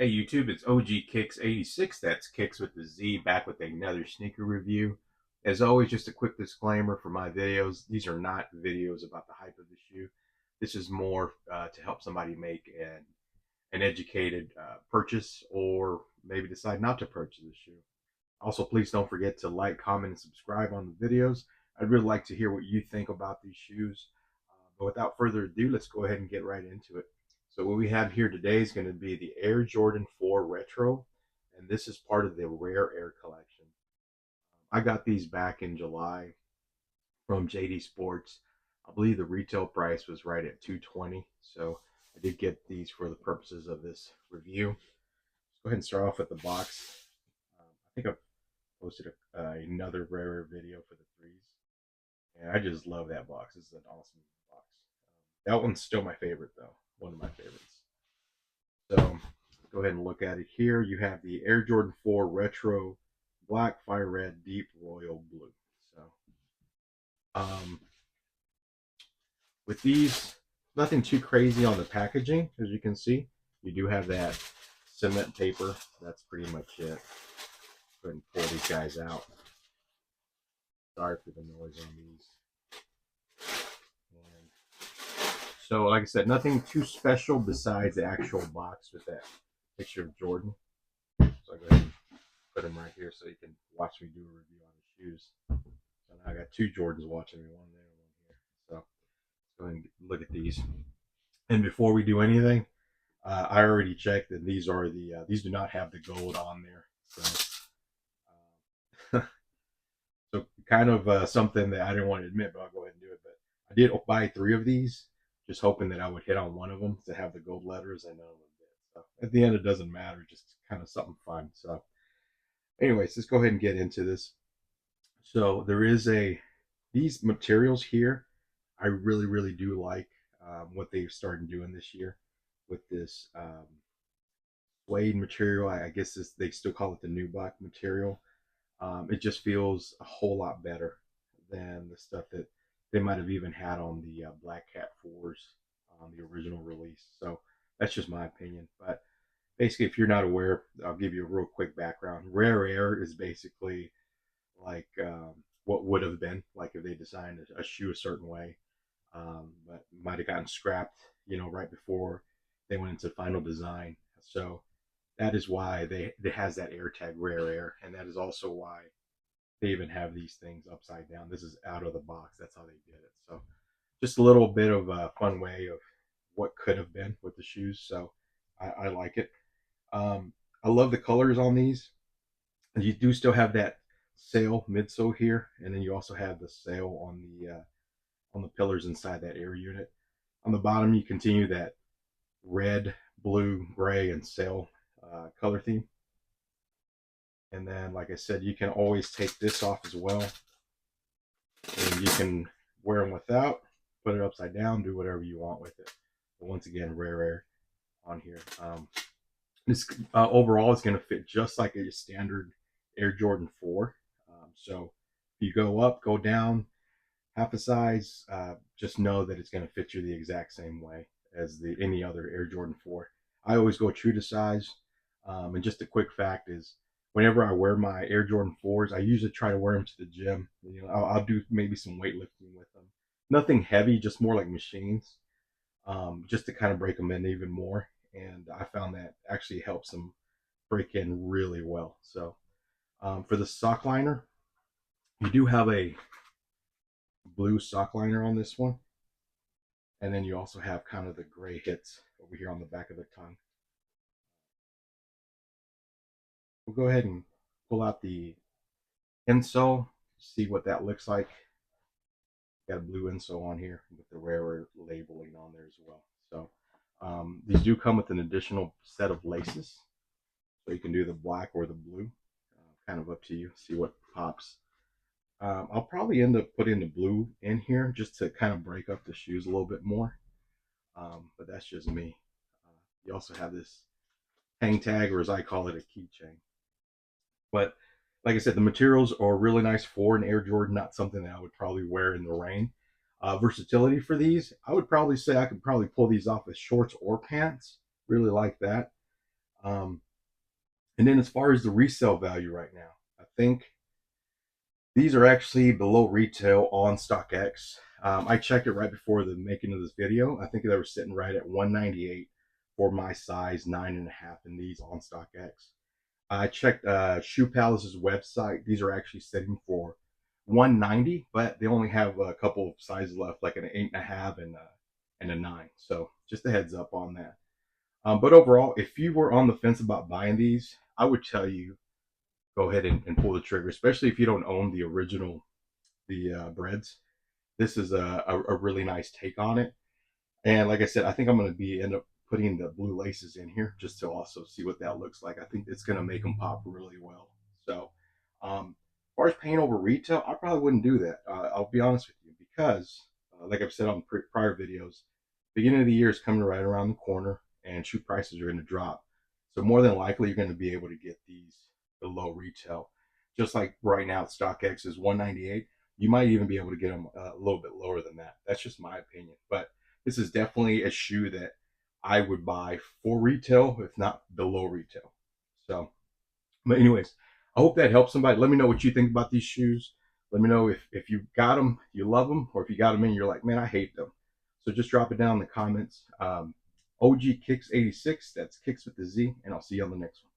Hey YouTube, it's OG Kicks 86. That's Kicks with the Z, back with another sneaker review. As always, just a quick disclaimer for my videos. These are not videos about the hype of the shoe. This is more to help somebody make an educated purchase, or maybe decide not to purchase the shoe. Also, please don't forget to like, comment, and subscribe on the videos. I'd really like to hear what you think about these shoes. But without further ado, let's go ahead and get right into it. So what we have here today is going to be the Air Jordan 4 Retro, and this is part of the Rare Air collection. I got these back in July from JD Sports. I believe the retail price was right at 220, so I did get these for the purposes of this review. Let's go ahead and start off with the box. I think I've posted another Rare video for the threes, and I just love that box. This is an awesome box. That one's still my favorite, though. One of my favorites. So go ahead and look at it here. You have the Air Jordan 4 Retro Black, Fire Red, Deep Royal Blue. So um, with these, nothing too crazy on the packaging, as you can see. You do have that cement paper. That's pretty much it. Go ahead and pull these guys out. Sorry for the noise on these. And so, like I said, nothing too special besides the actual box with that picture of Jordan. So I go ahead and put them right here so you can watch me do a review on the shoes. So now I got two Jordans watching me, one there, one here. So let's go ahead and look at these. And before we do anything, I already checked, and these are these do not have the gold on there. Uh, so kind of something that I didn't want to admit, but I'll go ahead and do it. But I did buy three of these, just hoping that I would hit on one of them to have the gold letters, and none of them did. So at the end, it doesn't matter, just kind of something fun. So, anyways, let's go ahead and get into this. So there is these materials here. I really do like what they've started doing this year with this suede material. I guess they still call it the nubuck material. It just feels a whole lot better than the stuff that they might have even had on the Black Cat 4s on the original release. So that's just my opinion. But basically, if you're not aware, I'll give you a real quick background. Rare Air is basically like what would have been like if they designed a shoe a certain way, but might have gotten scrapped, right before they went into final design. So that is why they has that air tag Rare Air, and that is also why they even have these things upside down. This is out of the box. That's how they did it. So just a little bit of a fun way of what could have been with the shoes. So I like it. I love the colors on these. You do still have that sail midsole here, and then you also have the sail on the pillars inside that air unit. On the bottom, you continue that red, blue, gray, and sail color theme. And then, like I said, you can always take this off as well, and you can wear them without, put it upside down, do whatever you want with it. But once again, Rare Air on here. This overall is going to fit just like a standard Air Jordan 4. So if you go up, go down half a size, just know that it's going to fit you the exact same way as any other Air Jordan 4. I always go true to size. And just a quick fact is, whenever I wear my Air Jordan 4s, I usually try to wear them to the gym. I'll do maybe some weightlifting with them. Nothing heavy, just more like machines, just to kind of break them in even more. And I found that actually helps them break in really well. So for the sock liner, you do have a blue sock liner on this one. And then you also have kind of the gray hits over here on the back of the tongue. We'll go ahead and pull out the insole, see what that looks like. Got a blue insole on here with the Rare labeling on there as well. So these do come with an additional set of laces. So you can do the black or the blue, kind of up to you. See what pops. I'll probably end up putting the blue in here just to kind of break up the shoes a little bit more. But that's just me. You also have this hang tag, or as I call it, a keychain. But like I said, the materials are really nice for an Air Jordan, not something that I would probably wear in the rain. Versatility for these, I would probably say I could probably pull these off as shorts or pants. Really like that. Um, and then as far as the resale value right now, I think these are actually below retail on StockX. I checked it right before the making of this video. I think they were sitting right at 198 for my size 9.5 in these on StockX. I checked Shoe Palace's website. These are actually sitting for 190, but they only have a couple of sizes left, like an 8.5 and a 9. So just a heads up on that. But overall, if you were on the fence about buying these, I would tell you go ahead and pull the trigger, especially if you don't own the original breads. This is a really nice take on it. And like I said, I think I'm going to be end up putting the blue laces in here just to also see what that looks like. I think it's going to make them pop really well. So, as far as paying over retail, I probably wouldn't do that. I'll be honest with you because, like I've said on prior videos, beginning of the year is coming right around the corner, and shoe prices are going to drop. So more than likely, you're going to be able to get these below retail. Just like right now, StockX is 198. You might even be able to get them a little bit lower than that. That's just my opinion, but this is definitely a shoe that I would buy for retail, if not below retail. So, but anyways, I hope that helps somebody. Let me know what you think about these shoes. Let me know if you got them, you love them, or if you got them and you're like, man, I hate them. So just drop it down in the comments. OG Kicks 86, that's Kicks with the Z, and I'll see you on the next one.